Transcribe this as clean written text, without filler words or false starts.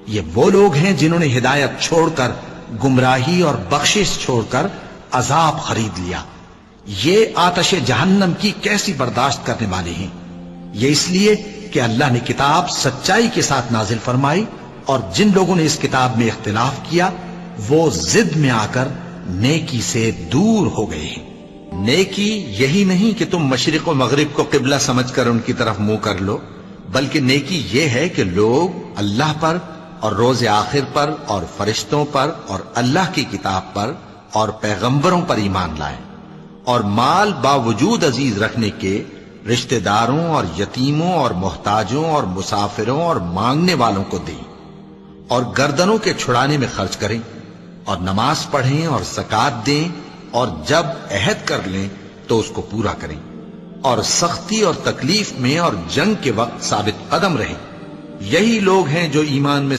یہ وہ لوگ ہیں جنہوں نے ہدایت چھوڑ کر گمراہی اور بخشش چھوڑ کر عذاب خرید لیا. یہ آتش جہنم کی کیسی برداشت کرنے والے ہیں. یہ اس لیے کہ اللہ نے کتاب سچائی کے ساتھ نازل فرمائی، اور جن لوگوں نے اس کتاب میں اختلاف کیا وہ ضد میں آ کر نیکی سے دور ہو گئے ہیں. نیکی یہی نہیں کہ تم مشرق و مغرب کو قبلہ سمجھ کر ان کی طرف منہ کر لو، بلکہ نیکی یہ ہے کہ لوگ اللہ پر اور روز آخر پر اور فرشتوں پر اور اللہ کی کتاب پر اور پیغمبروں پر ایمان لائیں، اور مال باوجود عزیز رکھنے کے رشتہ داروں اور یتیموں اور محتاجوں اور مسافروں اور مانگنے والوں کو دیں، اور گردنوں کے چھڑانے میں خرچ کریں، اور نماز پڑھیں اور زکوٰۃ دیں، اور جب عہد کر لیں تو اس کو پورا کریں، اور سختی اور تکلیف میں اور جنگ کے وقت ثابت قدم رہیں. یہی لوگ ہیں جو ایمان میں